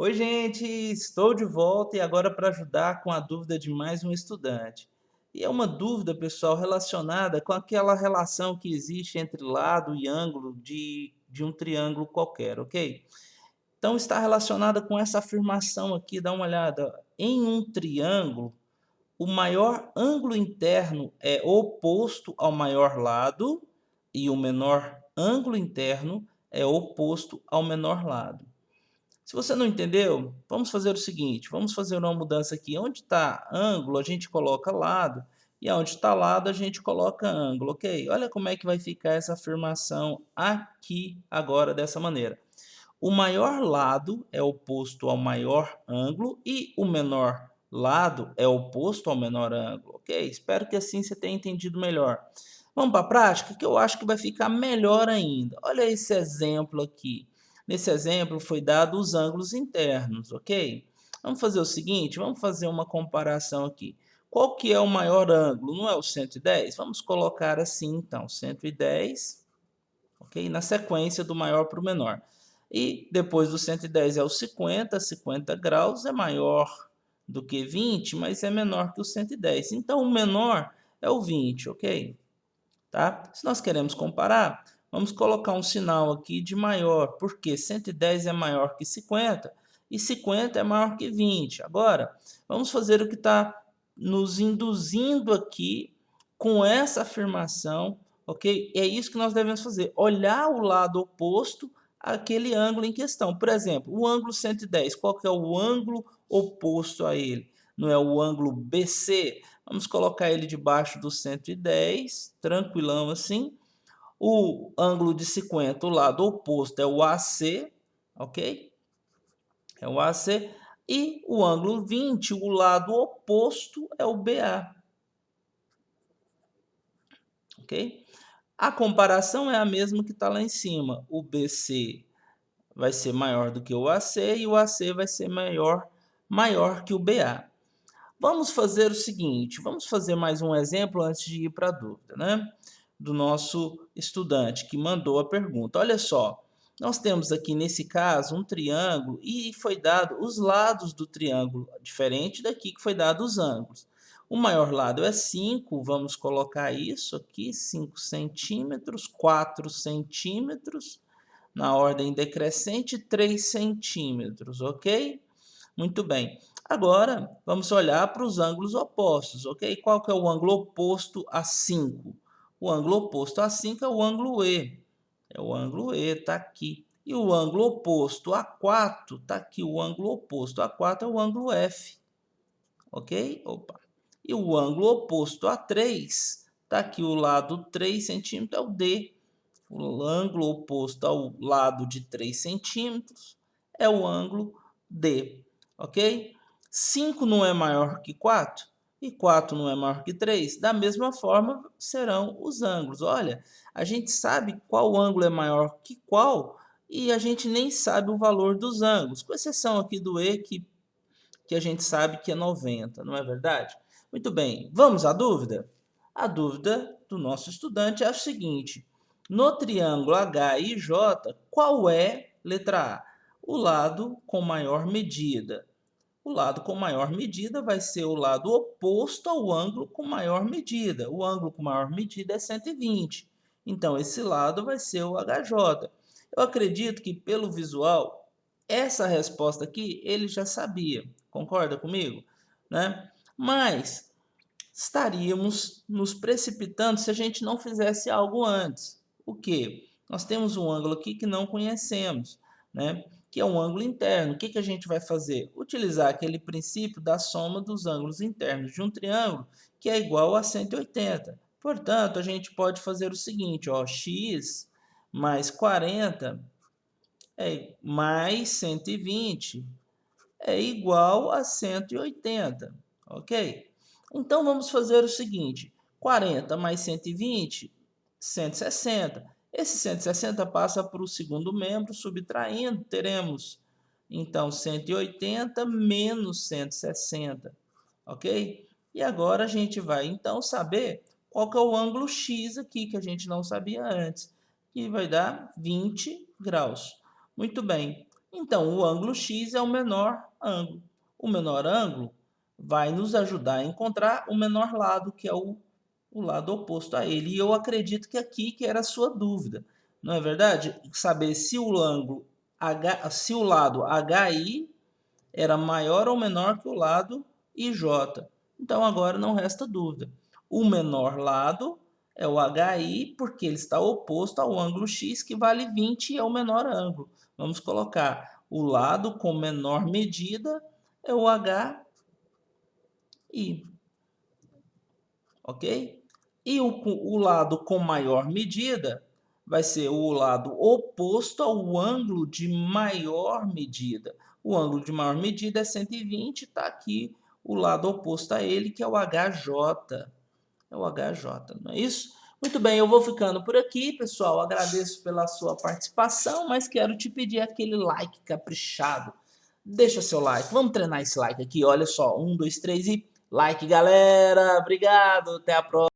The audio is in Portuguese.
Oi, gente, estou de volta e agora para ajudar com a dúvida de mais um estudante. E é uma dúvida, pessoal, relacionada com aquela relação que existe entre lado e ângulo de um triângulo qualquer, ok? Então está relacionada com essa afirmação aqui, dá uma olhada. Em um triângulo, o maior ângulo interno é oposto ao maior lado e o menor ângulo interno é oposto ao menor lado. Se você não entendeu, vamos fazer o seguinte, vamos fazer uma mudança aqui. Onde está ângulo, a gente coloca lado, e onde está lado, a gente coloca ângulo, ok? Olha como é que vai ficar essa afirmação aqui agora dessa maneira. O maior lado é oposto ao maior ângulo e o menor lado é oposto ao menor ângulo, ok? Espero que assim você tenha entendido melhor. Vamos para a prática, que eu acho que vai ficar melhor ainda. Olha esse exemplo aqui. Nesse exemplo foi dado os ângulos internos, ok? Vamos fazer o seguinte, vamos fazer uma comparação aqui. Qual que é o maior ângulo? Não é o 110? Vamos colocar assim, então, 110, ok? Na sequência do maior para o menor. E depois do 110 é o 50, 50 graus é maior do que 20, mas é menor que o 110. Então, o menor é o 20, ok? Tá? Se nós queremos comparar, vamos colocar um sinal aqui de maior, porque 110 é maior que 50 e 50 é maior que 20. Agora, vamos fazer o que está nos induzindo aqui com essa afirmação, ok? É isso que nós devemos fazer, olhar o lado oposto àquele ângulo em questão. Por exemplo, o ângulo 110, qual que é o ângulo oposto a ele? Não é o ângulo BC? Vamos colocar ele debaixo do 110, tranquilão assim. O ângulo de 50, o lado oposto é o AC, ok? É o AC. E o ângulo 20, o lado oposto é o BA, ok? A comparação é a mesma que está lá em cima. O BC vai ser maior do que o AC e o AC vai ser maior que o BA. Vamos fazer o seguinte, vamos fazer mais um exemplo antes de ir para a dúvida, né? Do nosso estudante que mandou a pergunta. Olha só, nós temos aqui nesse caso um triângulo e foi dado os lados do triângulo, diferente daqui que foi dado os ângulos. O maior lado é 5, vamos colocar isso aqui, 5 centímetros, 4 centímetros, na ordem decrescente, 3 centímetros, ok? Muito bem. Agora, vamos olhar para os ângulos opostos, ok? Qual que é o ângulo oposto a 5? O ângulo oposto a 5 é o ângulo E. É o ângulo E, está aqui. E o ângulo oposto a 4, está aqui. O ângulo oposto a 4 é o ângulo F, ok? Opa. E o ângulo oposto a 3, está aqui o lado 3 centímetros, é o D. O ângulo oposto ao lado de 3 centímetros é o ângulo D, ok? 5 não é maior que 4 e 4 não é maior que 3. Da mesma forma serão os ângulos. Olha, a gente sabe qual ângulo é maior que qual e a gente nem sabe o valor dos ângulos, com exceção aqui do E, que a gente sabe que é 90, não é verdade? Muito bem, vamos à dúvida? A dúvida do nosso estudante é a seguinte: no triângulo HIJ, qual é, letra A, o lado com maior medida? O lado com maior medida vai ser o lado oposto ao ângulo com maior medida. O ângulo com maior medida é 120. Então, esse lado vai ser o HJ. Eu acredito que, pelo visual, essa resposta aqui ele já sabia. Concorda comigo? Né? Mas estaríamos nos precipitando se a gente não fizesse algo antes. O que? Nós temos um ângulo aqui que não conhecemos, né? Que é um ângulo interno. O que a gente vai fazer? Utilizar aquele princípio da soma dos ângulos internos de um triângulo, que é igual a 180. Portanto, a gente pode fazer o seguinte, ó, x mais 40 mais 120 é igual a 180, ok? Então, vamos fazer o seguinte, 40 mais 120, 160. Esse 160 passa para o segundo membro, subtraindo, teremos, então, 180 menos 160, ok? E agora a gente vai, então, saber qual que é o ângulo X aqui, que a gente não sabia antes, que vai dar 20 graus. Muito bem. Então, o ângulo X é o menor ângulo. O menor ângulo vai nos ajudar a encontrar o menor lado, que é o lado oposto a ele. E eu acredito que aqui que era a sua dúvida, não é verdade? Saber se o ângulo se o lado HI era maior ou menor que o lado IJ. Então agora não resta dúvida. O menor lado é o HI, porque ele está oposto ao ângulo X, que vale 20 e é o menor ângulo. Vamos colocar o lado com menor medida é o HI, ok? E o lado com maior medida vai ser o lado oposto ao ângulo de maior medida. O ângulo de maior medida é 120, está aqui o lado oposto a ele, que é o HJ. É o HJ, não é isso? Muito bem, eu vou ficando por aqui, pessoal. Agradeço pela sua participação, mas quero te pedir aquele like caprichado. Deixa seu like, vamos treinar esse like aqui, olha só. 1, 2, 3 e like, galera. Obrigado, até a próxima.